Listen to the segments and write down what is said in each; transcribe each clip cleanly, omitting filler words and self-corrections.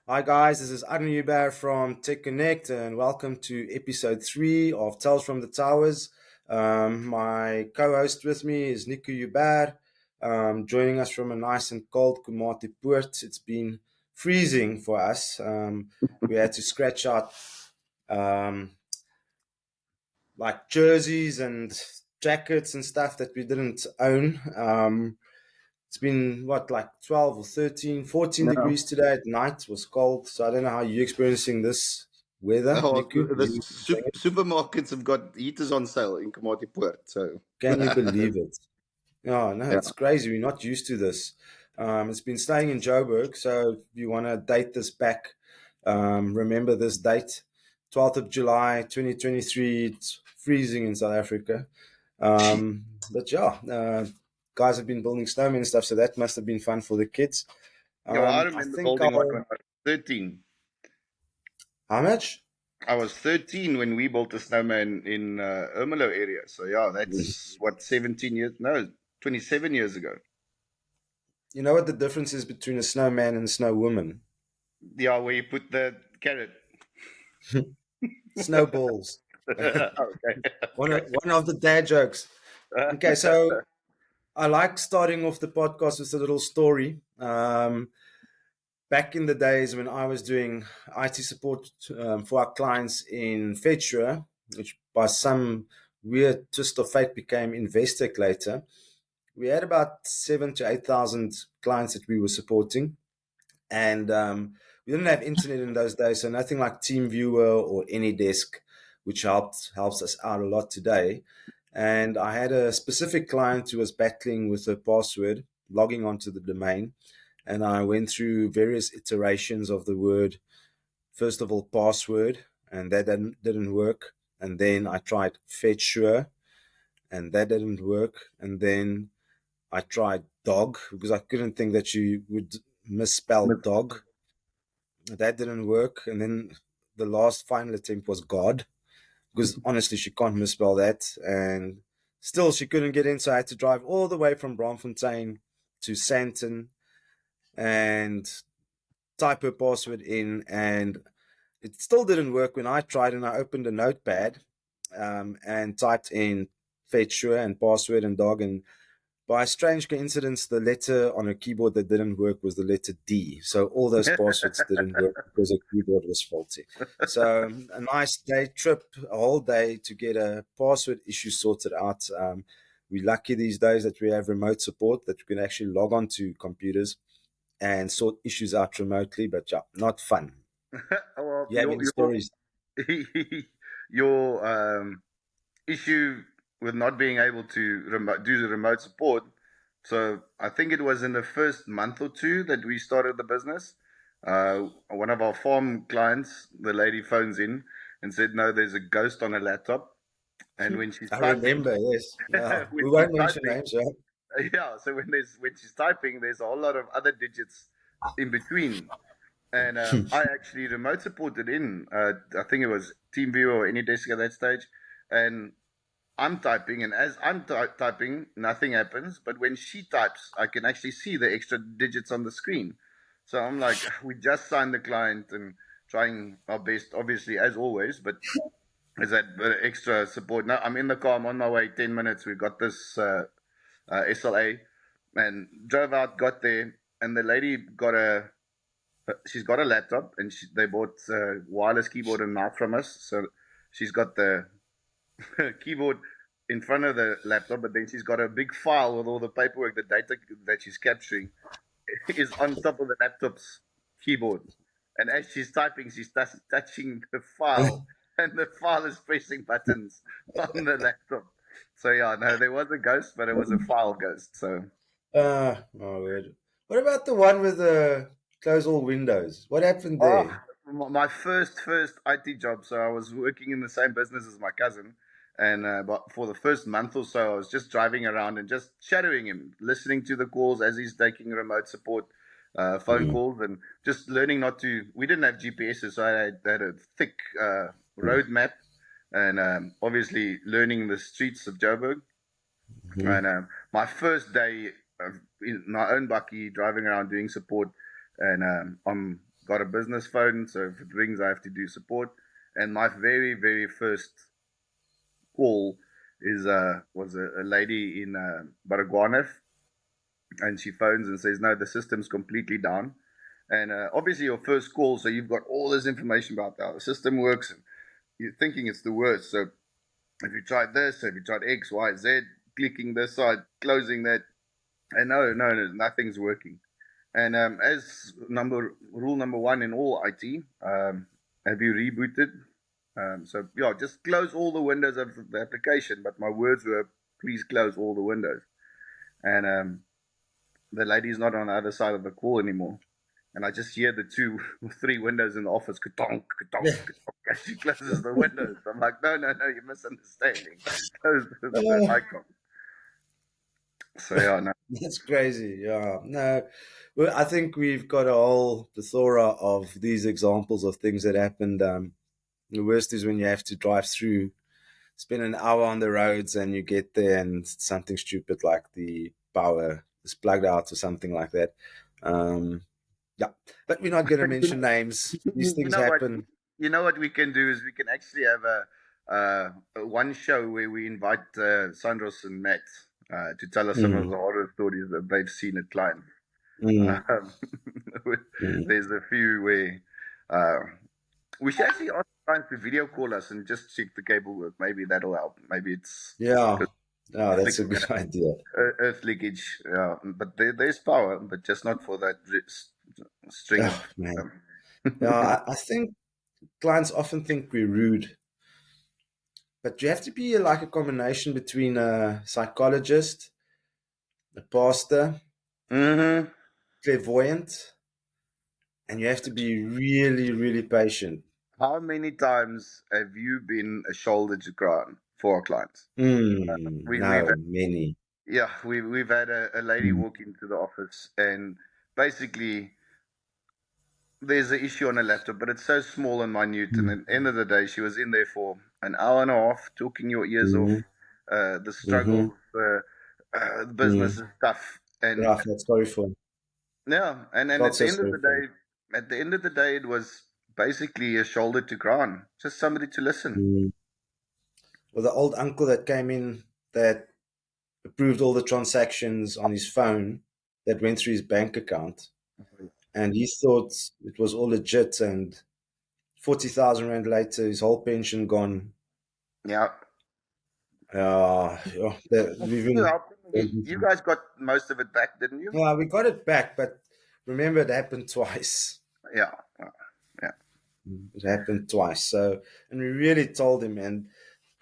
Hi guys, this is Arno Joubert from TechConnect and welcome to episode 3 of Tales from the Towers. My co-host with me is Nico Joubert, joining us from a nice and cold Komatipoort. It's been freezing for us. We had to scratch out um, like jerseys and jackets and stuff that we didn't own. It's been like 12 or 13, 14 No. degrees today at night. It was cold. So I don't know how you're experiencing this weather, Oh, Niku. supermarkets have got heaters on sale in Komatipoort. So, Can you believe it? Oh, no, yeah. it's crazy. We're not used to this. It's been staying in Joburg. So if you want to date this back, remember this date, 12th of July, 2023. It's freezing in South Africa. But yeah, guys have been building snowmen and stuff. So that must have been fun for the kids. Yeah, well, I I remember think building one when I'll. I was 13. How much? I was 13 when we built a snowman in Ermelo area. So, yeah, that's what, 17 years? No, 27 years ago. You know what the difference is between a snowman and a snow woman? Yeah, where you put the carrot. Snowballs. Okay. One of the dad jokes. Okay, so I like starting off the podcast with a little story. Back in the days when I was doing IT support for our clients in Fetchua, which by some weird twist of fate became Investec later, we had about 7 to 8,000 clients that we were supporting. And we didn't have internet in those days, so nothing like TeamViewer or AnyDesk, which helps us out a lot today. And I had a specific client who was battling with a password, logging onto the domain, and I went through various iterations of the word. First of all, password, and that didn't work. And then I tried fetch sure, and that didn't work. And then I tried dog because I couldn't think that you would misspell dog. That didn't work. And then the last final attempt was God because honestly, she can't misspell that. And still, she couldn't get in. So I had to drive all the way from Braamfontein to Sandton and type her password in. And it still didn't work when I tried and I opened a notepad and typed in fetch sure and password and dog, and by a strange coincidence, the letter on a keyboard that didn't work was the letter D. So all those passwords didn't work because the keyboard was faulty. So a nice day trip, a whole day to get a password issue sorted out. We're lucky these days that we have remote support that we can actually log on to computers and sort issues out remotely. But yeah, not fun. Well, You have any stories? your issue with not being able to do the remote support. So I think it was in the first month or two that we started the business. One of our farm clients, the lady phones in and said, "No, there's a ghost on a laptop." And when she's I typing, remember, yes. Yeah. when We she's won't mention typing, names, yeah. yeah. So when she's typing, there's a whole lot of other digits in between. And I actually remote supported in. I think it was TeamViewer or AnyDesk at that stage, and I'm typing, and as I'm typing, nothing happens. But when she types, I can actually see the extra digits on the screen. So I'm like, we just signed the client and trying our best, obviously, as always. But is that extra support? Now I'm in the car. I'm on my way. 10 minutes. We got this SLA, and drove out. Got there, and the lady got a. She's got a laptop, and they bought a wireless keyboard and mouse from us. So she's got the keyboard in front of the laptop, but then she's got a big file with all the paperwork, the data that she's capturing is on top of the laptop's keyboard. And as she's typing, she's touching the file, and the file is pressing buttons on the laptop. So yeah, no, there was a ghost, but it was a file ghost. So My word. What about the one with the close all windows? What happened oh, there? my first IT job. So I was working in the same business as my cousin, and but for the first month or so, I was just driving around and just shadowing him, listening to the calls as he's taking remote support phone Mm. calls, and just learning not to. We didn't have GPSs, so I had a thick road map, and obviously learning the streets of Joburg. Mhm. And my first day in my own bucky driving around doing support, and I'm got a business phone, so if it rings, I have to do support. And my very, very first call was a lady in Baragwanath, and she phones and says, "No, the system's completely down." And obviously, your first call, so you've got all this information about how the system works, and you're thinking it's the worst. So have you tried this? Have you tried X, Y, Z? Clicking this side, closing that, and no, nothing's working. And as rule number one in all IT, have you rebooted? So yeah, just close all the windows of the application. But my words were, please close all the windows. And the lady's not on the other side of the call anymore. And I just hear the 2 or 3 windows in the office, ka-tonk, ka-tonk, ka-tonk, as she closes the windows. I'm like, no, you're misunderstanding. Close the icon. So yeah, no. That's crazy. Yeah. No, well, I think we've got a whole plethora of these examples of things that happened. The worst is when you have to drive through, spend an hour on the roads, and you get there and something stupid like the power is plugged out or something like that. Yeah, but we're not going to mention names. These things happen. You know what we can do is we can actually have a one show where we invite Sandros and Matt to tell us some of the horror stories that they've seen at clients. There's a few where we should actually ask clients to video call us and just check the cable work. Maybe that'll help. Maybe it's that's a good idea. Earth leakage, but there's power, but just not for that string of. I think clients often think we're rude, but you have to be like a combination between a psychologist, a pastor, clairvoyant, and you have to be really, really patient. How many times have you been a shoulder to cry on for our clients? Many. Yeah, we've had a lady walk into the office, and basically there's an issue on her laptop, but it's so small and minute. And at the end of the day, she was in there for an hour and a half, talking your ears off, the struggles, business stuff. And I felt sorry for him. Yeah, and at the end of the day, it was basically a shoulder to cry on, just somebody to listen. Well, the old uncle that came in that approved all the transactions on his phone that went through his bank account, and he thought it was all legit, and 40,000 rand later, his whole pension gone. Yeah. You guys got most of it back, didn't you? Yeah, we got it back, but remember it happened twice. Yeah. It happened twice. So, and we really told him, and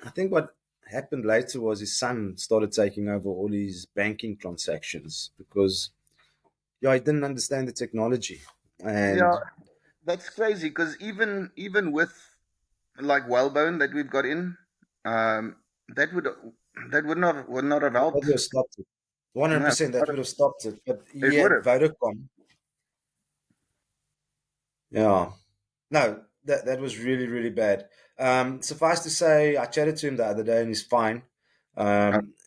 I think what happened later was his son started taking over all his banking transactions because, he didn't understand the technology. And that's crazy because even with like Wellbone that we've got in, that would not have helped. That would have stopped it. 100%. That would have stopped it. But Vodacom. Yeah. No, that was really, really bad. Suffice to say, I chatted to him the other day and he's fine.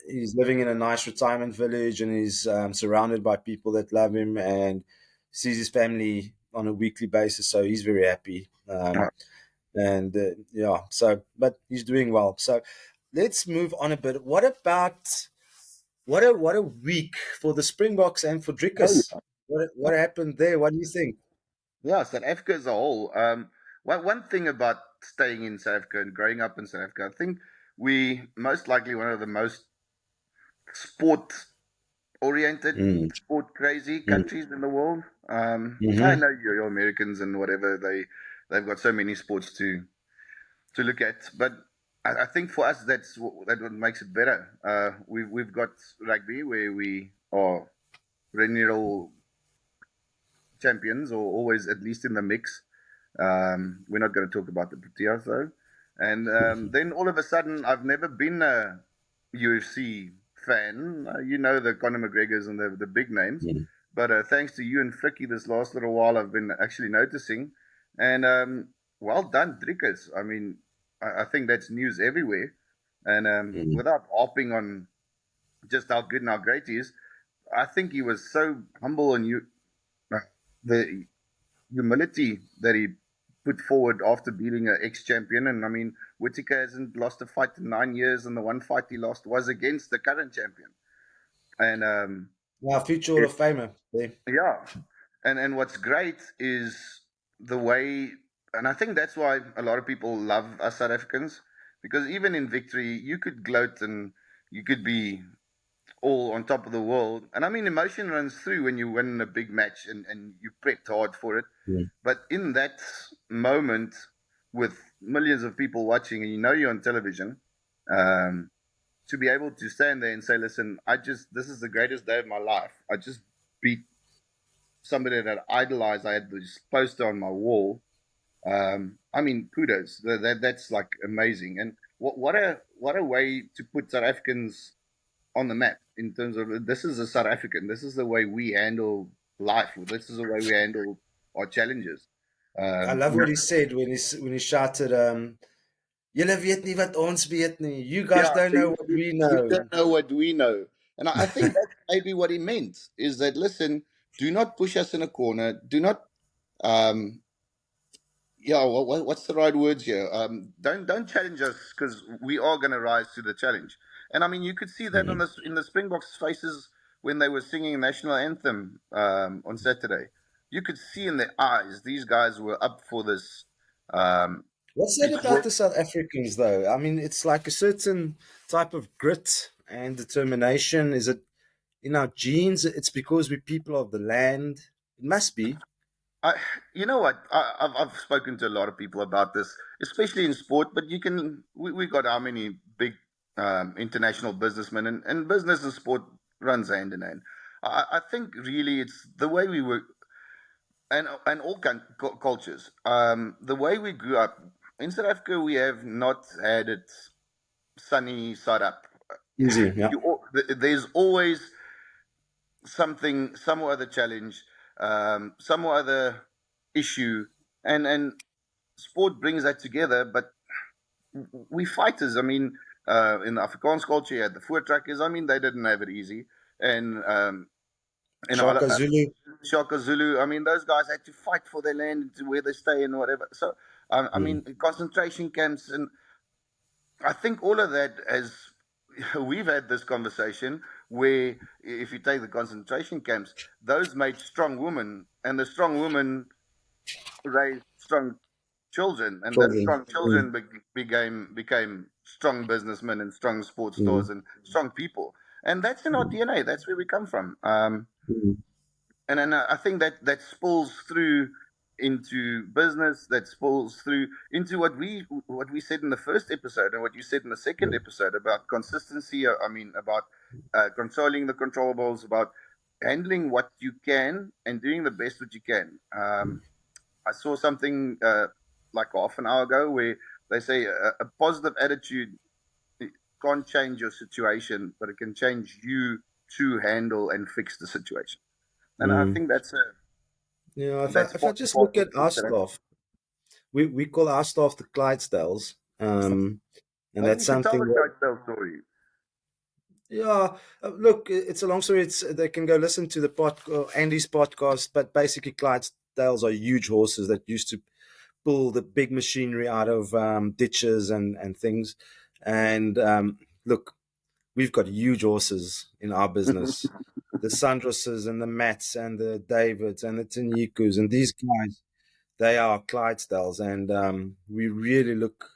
He's living in a nice retirement village and he's surrounded by people that love him and sees his family on a weekly basis. So he's very happy. But he's doing well. So let's move on a bit. What about what a week for the Springboks and for Drikus? What happened there? What do you think? Yeah, South Africa as a whole. One thing about staying in South Africa and growing up in South Africa, I think we most likely one of the most sport-oriented, sport-crazy countries in the world. I know your Americans and whatever they've got so many sports to look at, but I think for us that's what makes it better. We've got rugby where we are perennial champions or always at least in the mix. We're not going to talk about the Proteas though. And then all of a sudden, I've never been a UFC fan. The Conor McGregors and the big names. But thanks to you and Fricky this last little while, I've been actually noticing. And well done, Drikus. I mean, I think that's news everywhere. And without harping on just how good and how great he is, I think he was so humble and humility that he put forward after beating an ex-champion. And I mean, Whittaker hasn't lost a fight in 9 years, and the one fight he lost was against the current champion. And Now, future Hall of Famer. There. yeah, and what's great is the way, and I think that's why a lot of people love us South Africans, because even in victory, you could gloat and you could be all on top of the world. And I mean, emotion runs through when you win a big match and you prepped hard for it. Yeah. But in that moment, with millions of people watching, and you know you're on television, um, to be able to stand there and say, "Listen, this is the greatest day of my life. I just beat somebody that I idolized. I had this poster on my wall." I mean, kudos. That's like amazing. And what a way to put South Africans on the map in terms of, this is a South African. This is the way we handle life. This is the way we handle our challenges. I love what he said when he shouted, "Julle weet nie wat ons weet nie. You guys Yeah, don't know what we you know." don't know what we know. And I think that's maybe what he meant, is that, listen, do not push us in a corner. Do not, um, yeah, what's the right words here? Don't challenge us, because we are going to rise to the challenge. And I mean, you could see that on the in the Springboks' faces when they were singing national anthem on Saturday. You could see in their eyes these guys were up for this. Um, What's that about the South Africans, though? I mean, it's like a certain type of grit and determination. Is it in our genes? It's because we're people of the land. It must be. You know what? I've spoken to a lot of people about this, especially in sport. But we got how many big international businessmen, and business and sport runs hand in hand. I think really it's the way we were, and all cultures. The way we grew up in South Africa, we have not had it sunny side up. Easy, yeah. There's always something, some other challenge, some other issue, and sport brings that together. But we fighters. I mean, in the Afrikaans culture, you had the voortrekkers. I mean, they didn't have it easy, and Shaka Zulu. Shaka Zulu. I mean, those guys had to fight for their land, to where they stay and whatever. So, I mean, concentration camps, and I think all of that has. We've had this conversation where, if you take the concentration camps, those made strong women, and the strong women raised strong children, and that strong children became strong businessmen and strong sports stars and strong people. And that's in our DNA. That's where we come from. And then I think that spills through into business, that spills through into what we said in the first episode and what you said in the second episode about consistency. I mean, about controlling the controllables, about handling what you can and doing the best that you can. I saw something like half an hour ago where they say a positive attitude can't change your situation, but it can change you to handle and fix the situation. And I think that's if I just look at our staff, we call our staff the Clydesdales, and that's something. Tell the Clydesdale story. Yeah, look, it's a long story. They can go listen to the Andy's podcast, but basically Clydesdales are huge horses that used to pull the big machinery out of ditches and things. And look, we've got huge horses in our business. The Sandroses and the Mats and the Davids and the Tanikus and these guys, they are Clydesdales. And we really look,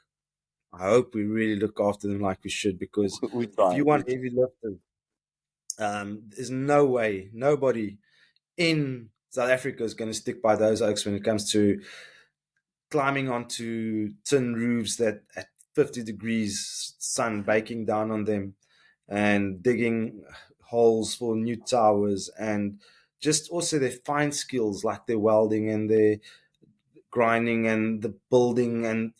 I hope we really look after them like we should, because if you want heavy lifters, there's no way, nobody in South Africa is going to stick by those oaks when it comes to climbing onto tin roofs that at 50 degrees sun baking down on them and digging holes for new towers, and just also their fine skills like their welding and their grinding and the building, and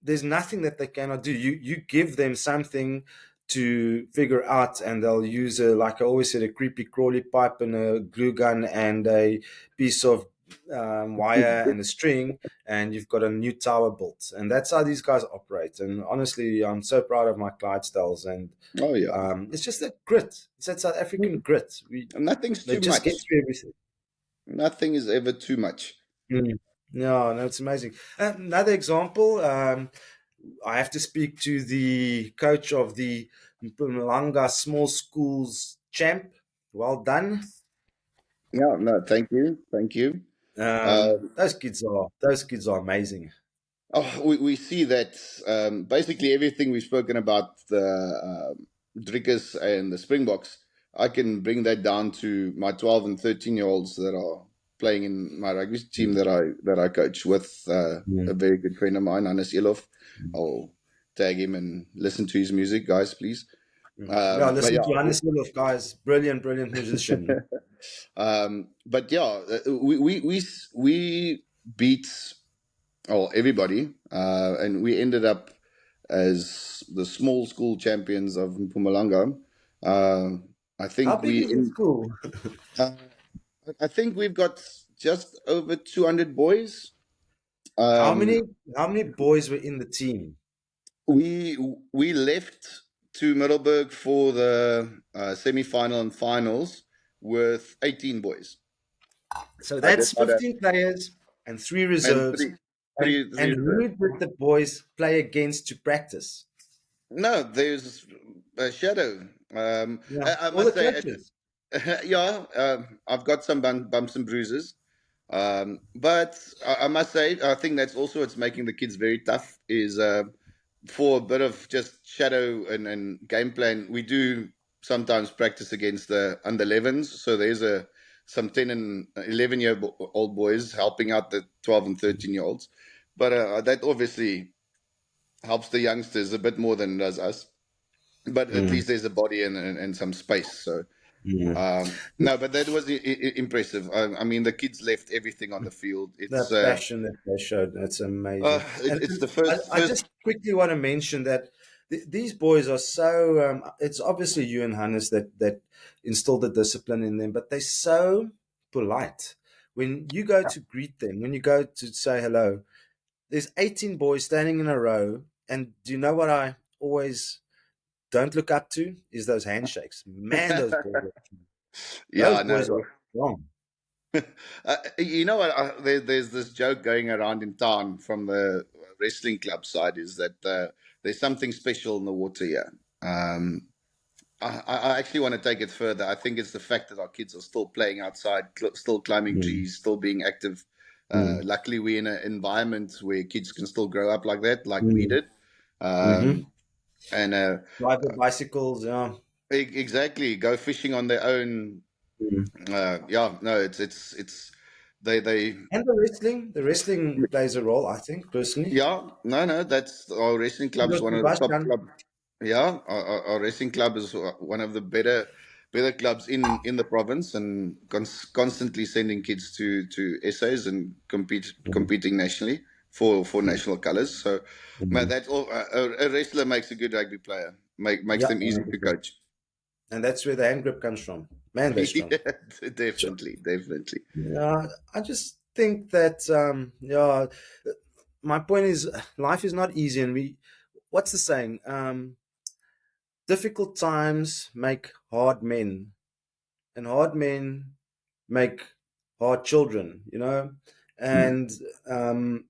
there's nothing that they cannot do. You give them something to figure out, and they'll use like I always said, a creepy crawly pipe and a glue gun and a piece of wire and a string, and you've got a new tower built. And that's how these guys operate. And honestly, I'm so proud of my Clydesdales. And it's just that grit. It's that South African grit. Nothing's too much. Get through everything. Nothing is ever too much. Mm. No, no, it's amazing. Another example, I have to speak to the coach of the Mpumalanga Small Schools champ. Well done. Yeah, no, thank you. Those kids are amazing. Oh, we see that basically everything we've spoken about the Drikus and the Springboks, I can bring that down to my 12 and 13 year olds that are playing in my rugby team that I coach with a Mm. very good friend of mine, Hannes Elof. I'll tag him and listen to his music, guys, please. Yeah, But listen yeah, to Hannes Elof, guys. Brilliant, brilliant musician. but yeah, we beat everybody, and we ended up as the small school champions of Mpumalanga. Uh, I How think big is the school? uh, I think we've got just over 200 boys. How Um, many how many boys were in the team? we we left to Middleburg for the semi-final and finals with 18 boys. So I did that's not have 15 players and three and reserves. three And three and three who reserves. did the boys play against to practice? No, there's a shadow. Yeah, I all must the say, coaches. yeah, I've got some bumps and bruises. But I must say, I think that's also what's making the kids very tough is for a bit of just shadow and game plan. We do sometimes practice against the under 11s. So there's some 10 and 11-year-old boys helping out the 12 and 13-year-olds. But that obviously helps the youngsters a bit more than it does us, but at Mm, least there's a body and some space. So mm. no, but that was impressive. I mean, the kids left everything on the field. The passion that they showed, that's amazing. It's And the I first. just quickly want to mention that these boys are so, it's obviously you and Hannes that instilled the discipline in them, but they're so polite. When you go to greet them, when you go to say hello, there's 18 boys standing in a row. And do you know what I always don't look up to? Is those handshakes. Man, those Yeah, boys are no. strong. You know what? There's this joke going around in town from the wrestling club side is that there's something special in the water here. Um, I actually want to take it further. I think it's the fact that our kids are still playing outside, still climbing Mm, trees, still being active. mm, Luckily, we're in an environment where kids can still grow up like that, like we mm, did. mm-hmm. Um, and Ride the bicycles, yeah. exactly, go fishing on their own. Mm. Yeah, no, it's they And the wrestling plays a role, I think, personally. yeah, no, that's our wrestling club's Kudos one to of the top Bastian. club. Yeah, our wrestling club is one of the better clubs in the province, and constantly sending kids to essays and competing nationally for national colours. So, man, Mm. that's all. A wrestler makes a good rugby player. Makes Yeah, them easy to 100%. coach. And that's where the hand grip comes from. Man, they're strong. Yeah, Sure. definitely. Yeah, I just think that, yeah, my point is life is not easy. And what's the saying? Difficult times make hard men, and hard men make hard children, Mm. And um,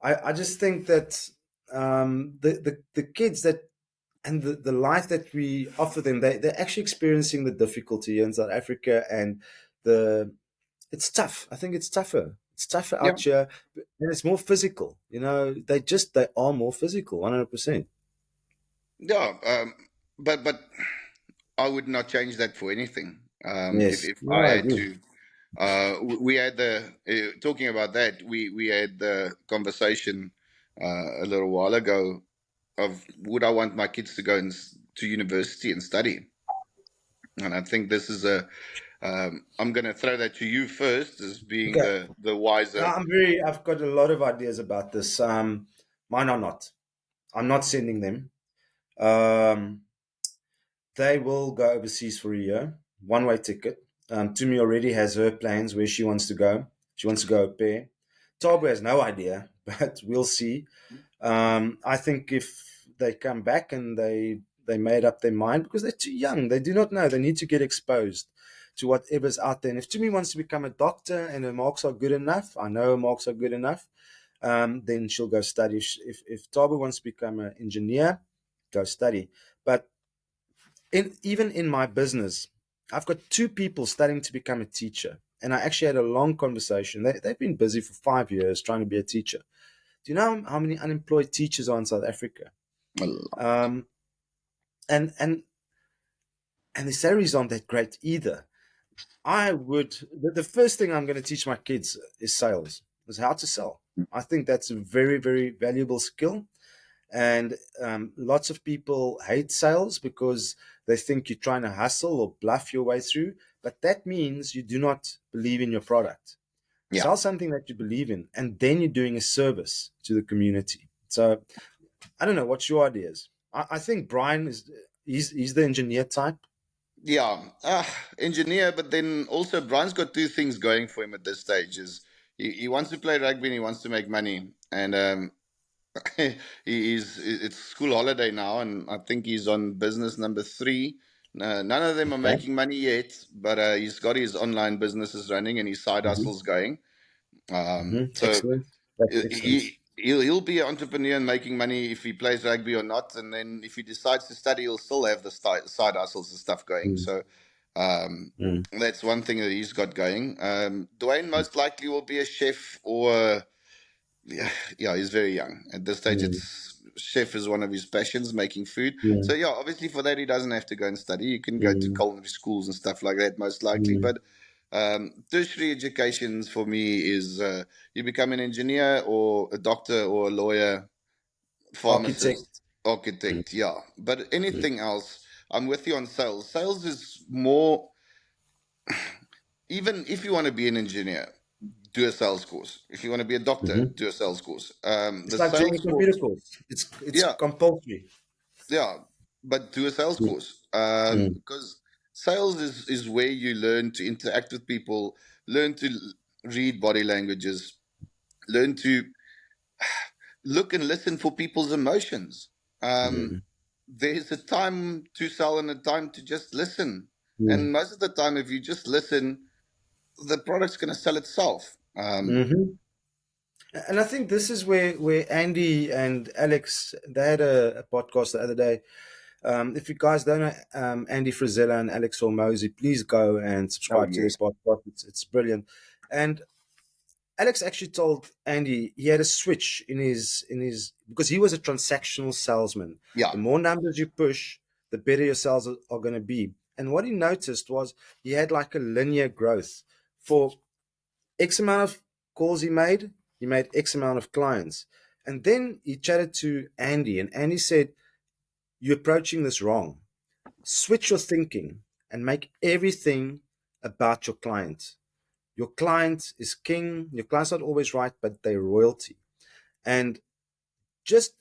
I just think that the kids that and the life that we offer them, they're actually experiencing the difficulty in South Africa, and the it's tough. I think it's tougher. It's tougher Yeah, out here, and it's more physical. They are more physical, 100%. yeah. But I would not change that for anything. Yes, If no, I I had agree. to, we had the talking about that. We had the conversation a little while ago of would I want my kids to go to university and study? And I think this is a. I'm going to throw that to you first, as being Okay, the wiser. I've got a lot of ideas about this. Mine are not. I'm not sending them. Um, They will go overseas for a year, one way ticket. Tumi already has her plans where she wants to go. She wants to go au pair. Tabu has no idea, but we'll see. I think if they come back and they made up their mind because they're too young, they do not know. They need to get exposed to whatever's out there. And if Tumi wants to become a doctor and her marks are good enough, I know her marks are good enough, then she'll go study. If Tabu wants to become an engineer, go study. But even in my business, I've got two people studying to become a teacher. And I actually had a long conversation. They've been busy for 5 years trying to be a teacher. Do you know how many unemployed teachers are in South Africa? Um, and the salaries aren't that great either. The first thing I'm going to teach my kids is sales, is how to sell. I think that's a very, very valuable skill. And lots of people hate sales because they think you're trying to hustle or bluff your way through. But that means you do not believe in your product. Yeah. Sell something that you believe in, and then you're doing a service to the community. So I don't know. What's your ideas? I think Brian he's the engineer type. Yeah, engineer, but then also Brian's got two things going for him at this stage. Is he wants to play rugby and he wants to make money, and it's school holiday now, and I think he's on business number 3. None of them are Okay. making money yet, but he's got his online businesses running and his side Mm-hmm. hustles going. So Excellent. That's excellent. he'll be an entrepreneur and making money if he plays rugby or not, and then if he decides to study, he'll still have the side hustles and stuff going. Mm. So Mm. that's one thing that he's got going. Dwayne most likely will be a chef or yeah, he's very young at this stage. Mm. It's chef is one of his passions, making food. So Mm. yeah, obviously for that he doesn't have to go and study. You can go to Mm. culinary schools and stuff like that, most likely. Mm. But tertiary educations for me is you become an engineer or a doctor or a lawyer, Architect. pharmacist, architect. Yeah, but Mm. anything else, I'm with you on sales. Sales is more. Even if you want to be an engineer, do a sales course. If you want to be a doctor, Mm-hmm. do a sales course. It's The like doing a sales computer course, course. It's yeah, compulsory. yeah, but do a sales Mm. course Mm. because sales is where you learn to interact with people, learn to read body languages, learn to look and listen for people's emotions. Um, Mm. there's a time to sell and a time to just listen. Mm. And most of the time, if you just listen, the product's going to sell itself. Mm-hmm. And I think this is where Andy and Alex, they had a podcast the other day. If you guys don't know Andy Frizella and Alex Hormozy, please go and Oh, subscribe to their yes. podcast. It's brilliant. And Alex actually told Andy he had a switch in his because he was a transactional salesman. Yeah. The more numbers you push, the better your sales are going to be. And what he noticed was he had like a linear growth for X amount of calls he made X amount of clients. And then he chatted to Andy, and Andy said, "You're approaching this wrong. Switch your thinking and make everything about your client. Your client is king. Your client's not always right, but they're royalty. And just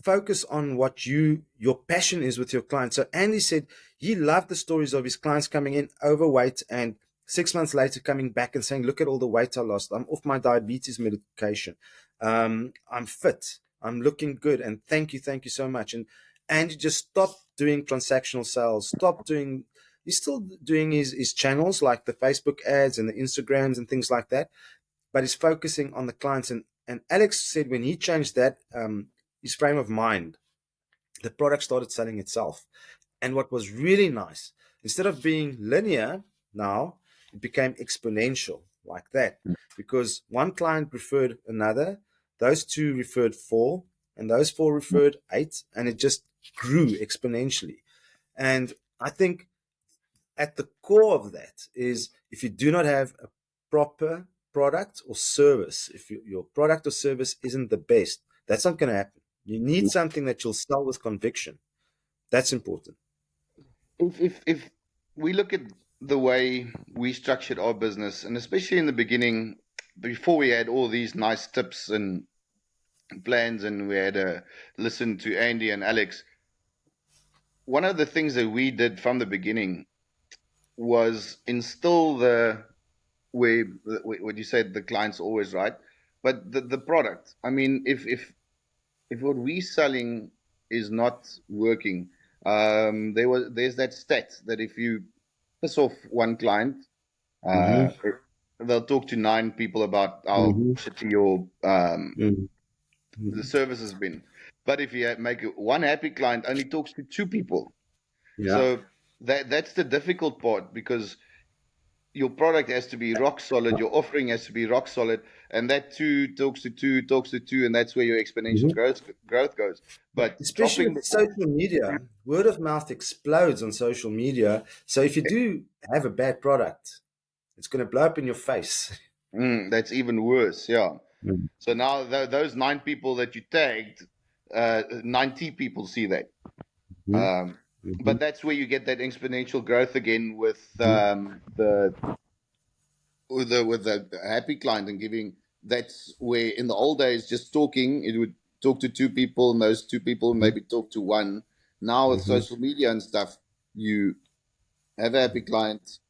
focus on what your passion is with your client." So Andy said he loved the stories of his clients coming in overweight and 6 months later coming back and saying, "Look at all the weight I lost. I'm off my diabetes medication. I'm fit. I'm looking good. And thank you so much." And Andy just stopped doing transactional sales, stopped doing, he's still doing his channels like the Facebook ads and the Instagrams and things like that, but he's focusing on the clients. And Alex said when he changed that, his frame of mind, the product started selling itself. And what was really nice, instead of being linear now, it became exponential like that because one client referred another, those two referred four, and those four referred eight, and it just grew exponentially. And I think at the core of that is if you do not have a proper product or service, if your product or service isn't the best, that's not going to happen. You need something that you'll sell with conviction. That's important. If we look at the way we structured our business, and especially in the beginning, before we had all these nice tips and plans, and we had to listen to Andy and Alex, one of the things that we did from the beginning was instill the way what you said the client's always right, but the product. I mean, if what we're selling is not working, there's that stat that if you piss off one client. They'll talk to 9 people about how shitty your the service has been. But if you make one happy client, only talks to 2 people. Yeah. So that's the difficult part, because your product has to be rock solid, your offering has to be rock solid, and that 2 talks to 2 talks to 2, and that's where your exponential growth goes. But Especially dropping with social media, word of mouth explodes on social media. So if you do have a bad product, it's going to blow up in your face. that's even worse. Yeah. So now those 9 people that you tagged, 90 people see that. But that's where you get that exponential growth again with the happy client and giving. That's where in the old days, just talking, it would talk to 2 people, and those 2 people maybe talk to 1. Now with social media and stuff, you have a happy client.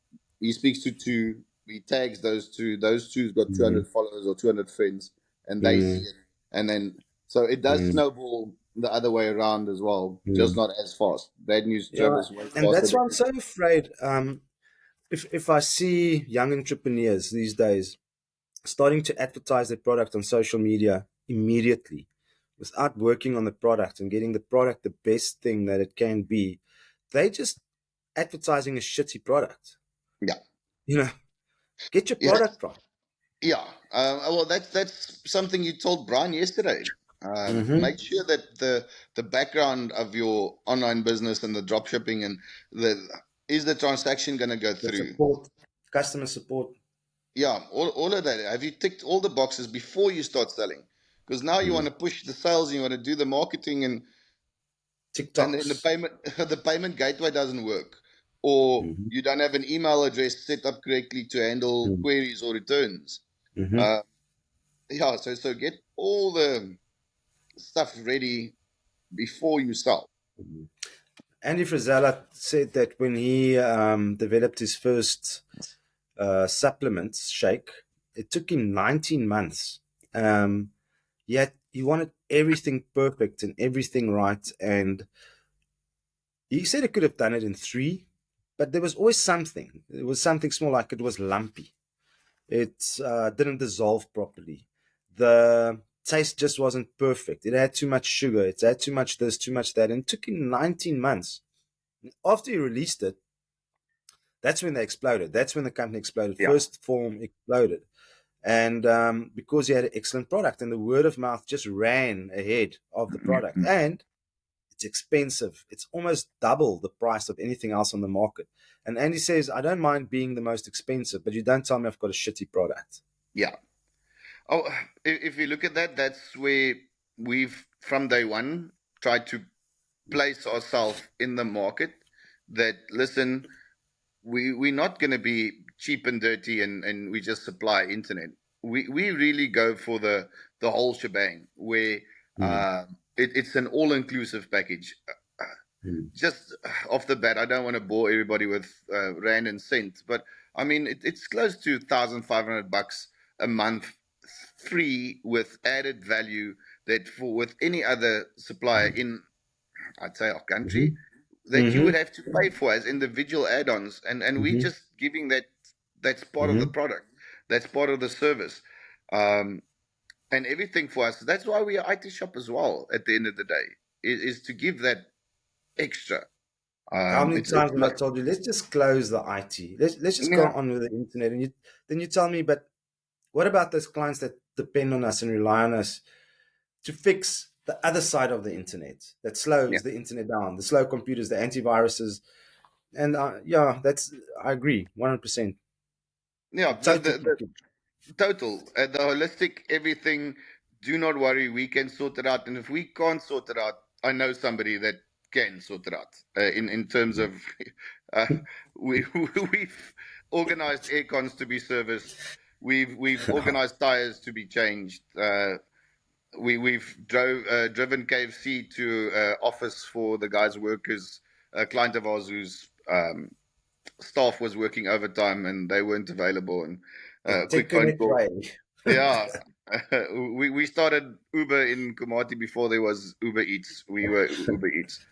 He speaks to 2. He tags those 2. Those 2's got 200 followers or 200 friends, and they see it. And then so it does snowball the other way around as well, just not as fast. Bad news travels way faster. And that's why I'm so afraid. If I see young entrepreneurs these days starting to advertise their product on social media immediately without working on the product and getting the product the best thing that it can be, they just advertising a shitty product. Yeah. You know, get your product right. Yeah. Well, that's something you told Brian yesterday. Make sure that the background of your online business and the drop shipping and the transaction going to go through? Support, customer support. Yeah, all of that. Have you ticked all the boxes before you start selling? Because now you want to push the sales, you want to do the marketing, and TikToks. then the payment gateway doesn't work, or you don't have an email address set up correctly to handle queries or returns. Yeah, so get all the stuff ready before you sell. Andy Frisella said that when he developed his first supplement shake, it took him 19 months. Yet he wanted everything perfect and everything right. And he said he could have done it in 3, but there was always something. It was something small, like it was lumpy. It didn't dissolve properly. The taste just wasn't perfect. It had too much sugar. It had too much this, too much that. And it took him 19 months. After he released it, that's when they exploded. That's when the company exploded. Yeah. First form exploded. And because he had an excellent product, and the word of mouth just ran ahead of the product. And it's expensive. It's almost double the price of anything else on the market. And Andy says, I don't mind being the most expensive, but you don't tell me I've got a shitty product. Yeah. Oh, if you look at that, that's where we've, from day one, tried to place ourselves in the market. That, listen, we're not going to be cheap and dirty and we just supply internet. We really go for the whole shebang, where it's an all-inclusive package. Just off the bat, I don't want to bore everybody with rand and cents, but I mean it's close to $1,500 a month, free with added value that with any other supplier in, I'd say, our country, that you would have to pay for as individual add-ons, and we're just giving that's part of the product, that's part of the service, and everything for us. That's why we are IT shop as well. At the end of the day, is to give that extra. How many times have I told you, let's just close the IT. Let's just go on with the internet. And then you tell me, but what about those clients that depend on us and rely on us to fix the other side of the internet that slows the internet down, the slow computers, the antiviruses? And I agree, 100%. Yeah, total, the holistic everything. Do not worry, we can sort it out. And if we can't sort it out, I know somebody that can sort it out. In terms of, we've organized aircons to be serviced. We've organized tires to be changed. We've driven KFC to office for the guys' workers. A client of ours whose staff was working overtime and they weren't available, and quick phone call. Yeah. We started Uber in Komati before there was Uber Eats. We were Uber Eats.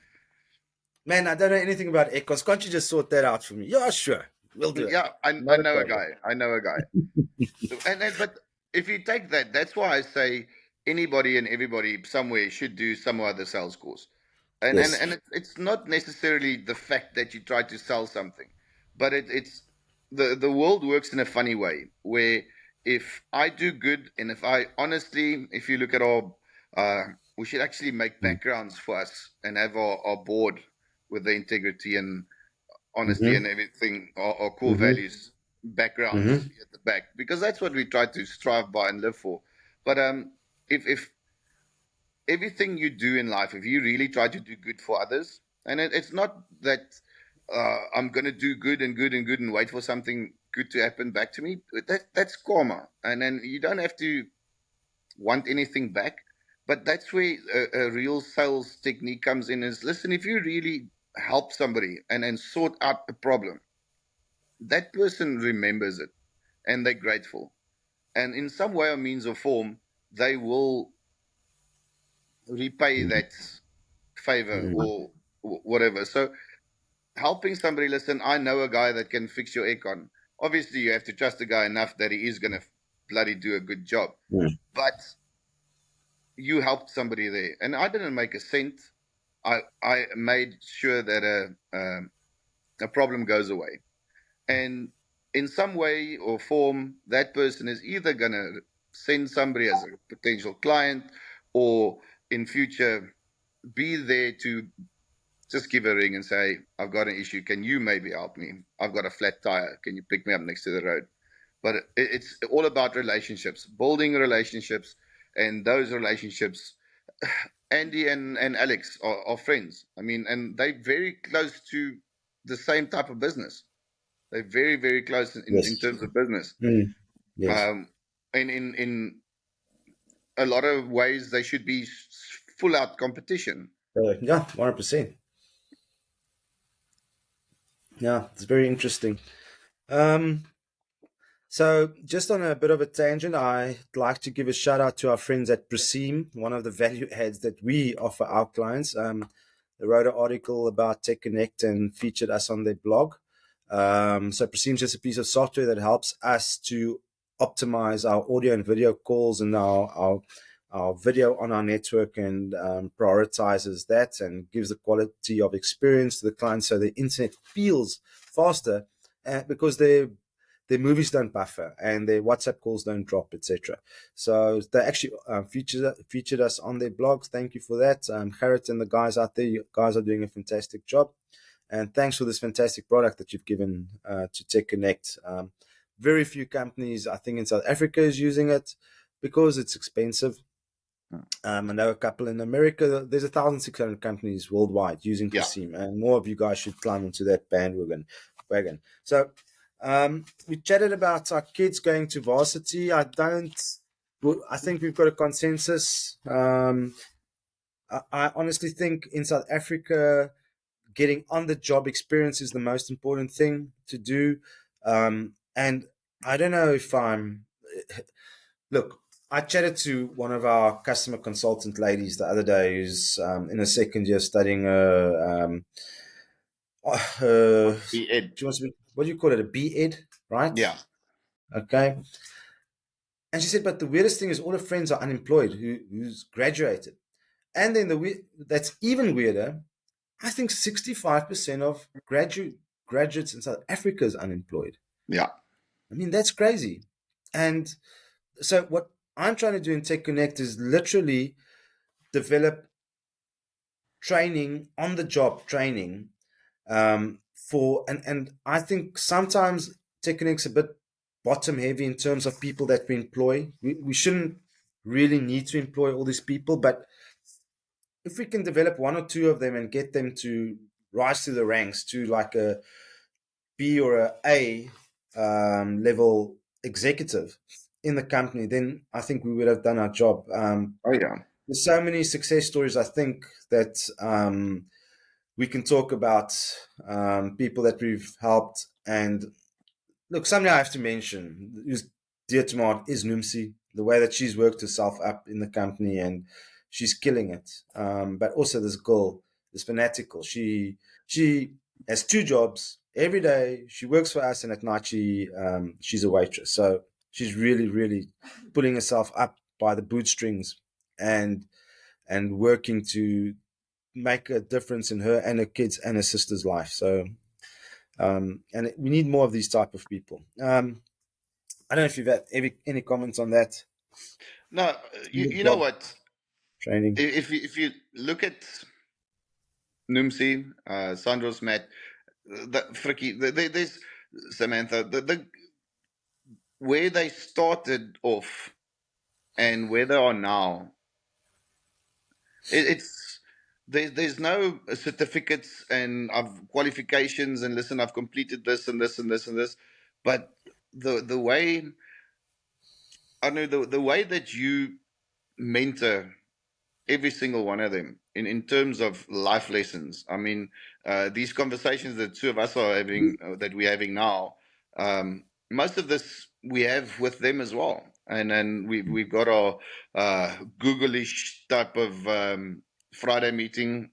Man, I don't know anything about aircons. Can't you just sort that out for me? Yeah, sure. We'll do it. Yeah, I Not a know a problem. guy. I know a guy. And but if you take that, that's why I say anybody and everybody somewhere should do some other sales course. Yes. And it's not necessarily the fact that you try to sell something, but it's the world works in a funny way where if I do good and if I honestly, if you look at our, we should actually make backgrounds for us and have our board with the integrity and honesty Mm-hmm. and everything, our core Mm-hmm. values backgrounds Mm-hmm. at the back, because that's what we try to strive by and live for. But if everything you do in life, if you really try to do good for others, and it's not that I'm going to do good and good and good and wait for something good to happen back to me. That's karma, and then you don't have to want anything back. But that's where a real sales technique comes in. Is listen, if you really help somebody and sort out a problem, that person remembers it and they're grateful. And in some way or means or form, they will repay that favor Mm-hmm. or whatever. So helping somebody, listen, I know a guy that can fix your aircon. Obviously, you have to trust the guy enough that he is going to bloody do a good job. But you helped somebody there. And I didn't make a cent. I made sure that a problem goes away. And in some way or form, that person is either going to send somebody as a potential client or in future be there to just give a ring and say, I've got an issue. Can you maybe help me? I've got a flat tire. Can you pick me up next to the road? But it's all about relationships, building relationships, and those relationships. Andy and Alex are friends. I mean, and they're very close to the same type of business. They're very, very close in Yes. terms of business. Mm. Yes. Um, and in a lot of ways, they should be full out competition. Yeah, 100%. Yeah, it's very interesting. Um, so, just on a bit of a tangent, I'd like to give a shout out to our friends at Preseem, one of the value adds that we offer our clients. They wrote an article about TechConnect and featured us on their blog. So, Preseem is just a piece of software that helps us to optimize our audio and video calls and our video on our network and prioritizes that and gives the quality of experience to the client so the internet feels faster because their movies don't buffer and their WhatsApp calls don't drop, etc. So they actually featured us on their blogs. Thank you for that. Gerrit and the guys out there, you guys are doing a fantastic job. And thanks for this fantastic product that you've given to TechConnect. Very few companies, I think, in South Africa is using it because it's expensive. I know a couple in America. There's 1,600 companies worldwide using Yeah. Preseem, and more of you guys should climb into that bandwagon. So we chatted about our kids going to varsity. I think we've got a consensus. I honestly think in South Africa, getting on the job experience is the most important thing to do. And I don't know if look, I chatted to one of our customer consultant ladies the other day who's in a second year studying Be Ed. she wants to be, what do you call it, a B.Ed, right? Yeah. Okay. And she said, but the weirdest thing is all her friends are unemployed who's graduated. And then that's even weirder. I think 65% of graduates in South Africa is unemployed. Yeah. I mean, that's crazy. And so what I'm trying to do in TechConnect is literally develop training, on the job training for and I think sometimes TechConnect's a bit bottom heavy in terms of people that we employ. We shouldn't really need to employ all these people, but if we can develop one or two of them and get them to rise to the ranks to like a B or a level executive in the company, then I think we would have done our job. Oh yeah. There's so many success stories, I think, that we can talk about people that we've helped. And look, something I have to mention who's dear to my heart is Numsi. The way that she's worked herself up in the company and she's killing it. But also this girl, is fanatical. She has 2 jobs. Every day she works for us, and at night she's a waitress. So she's really, really putting herself up by the bootstrings and working to make a difference in her and her kids and her sister's life. So and we need more of these type of people. I don't know if you've had any comments on that. No, you know what? Training. If you look at Numsi, Sandro's Matt, there's Samantha, where they started off and where they are now, it's there's no certificates and I've qualifications and listen, I've completed this and this and this and this, but the way I know the way that you mentor every single one of them in terms of life lessons. I mean, these conversations that 2 of us are having, that we're having now, most of this we have with them as well. And then we've got our Google-ish type of Friday meeting.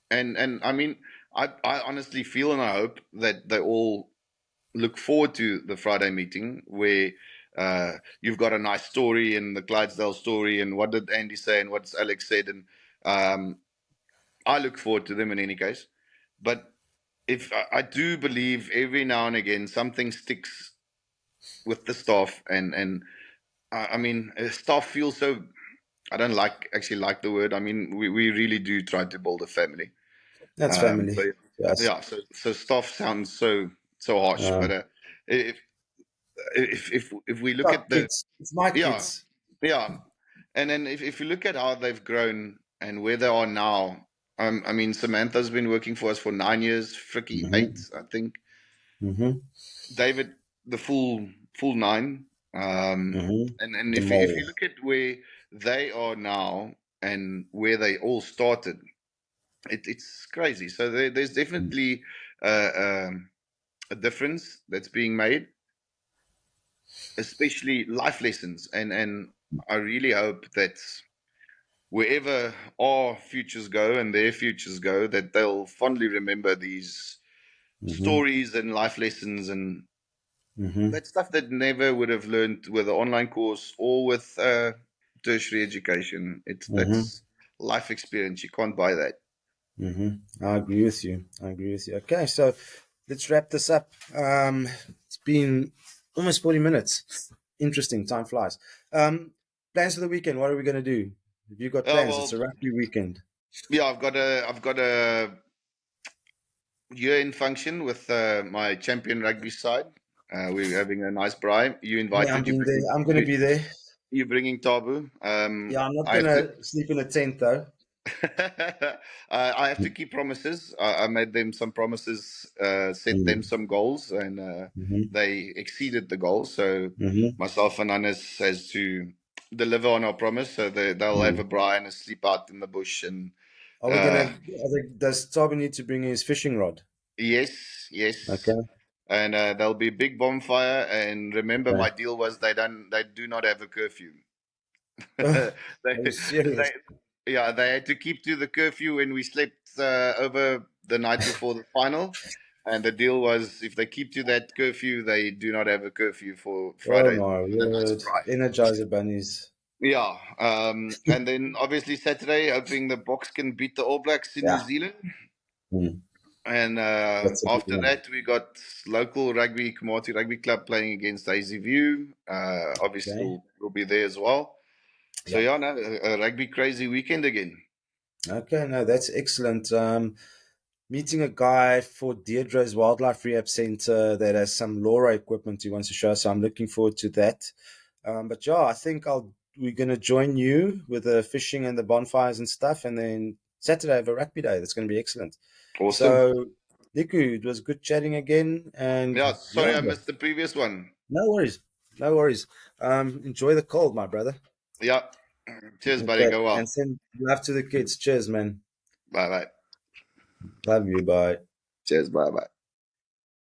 And I mean, I honestly feel and I hope that they all look forward to the Friday meeting where you've got a nice story and the Clydesdale story and what did Andy say and what's Alex said, and I look forward to them in any case. But if I do believe every now and again something sticks with the staff, and I mean staff feel so. I don't actually like the word. I mean we really do try to build a family. That's family. So, Yes. yeah. So staff sounds so harsh, but if if we look at the kids, it's my kids. Yeah, and then if you look at how they've grown and where they are now, I mean Samantha's been working for us for 9 years, Fricky 8, I think. David the full 9, and if you look at where they are now and where they all started, it's crazy. So there's definitely a difference that's being made, especially life lessons, and I really hope that wherever our futures go and their futures go, that they'll fondly remember these stories and life lessons and that stuff that never would have learned with an online course or with tertiary education. That's life experience. You can't buy that. I agree with you. Okay, so let's wrap this up. It's been almost 40 minutes. Interesting. Time flies. Plans for the weekend. What are we going to do? Have you got plans? It's a rugby weekend. Yeah, I've got a year-end function with my champion rugby side. We're having a nice braai. You invited. Yeah, I'm going to be there. You're bringing Tabu. Yeah, I'm not going to sleep in a tent though. I have to keep promises. I made them some promises, set them some goals, and they exceeded the goals. So myself and Anis has to deliver on our promise. So they'll have a braai and a sleep out in the bush. And are we gonna? Does Tabu need to bring his fishing rod? Yes. Okay. And there'll be a big bonfire. And remember, my deal was they do not have a curfew. Serious? Yeah, they had to keep to the curfew when we slept over the night before the final. And the deal was if they keep to that curfew, they do not have a curfew for Friday. Oh my word. Energizer bunnies. Yeah. And then obviously Saturday, hoping the Boks can beat the All Blacks in New Zealand. And after that, we got local rugby, Komatipoort Rugby Club playing against Hazy View. Obviously, we'll be there as well. So a rugby crazy weekend again. Okay, no, that's excellent. Meeting a guy for Deirdre's Wildlife Rehab Center that has some LoRa equipment he wants to show us. So I'm looking forward to that. But yeah, I think we're going to join you with the fishing and the bonfires and stuff. And then Saturday I have a rugby day. That's going to be excellent. Awesome. So, Nico, it was good chatting again. And sorry I missed the previous one. No worries. Enjoy the cold, my brother. Yeah. Cheers, buddy. Go well. And send love to the kids. Cheers, man. Bye. Love you. Bye. Cheers. Bye.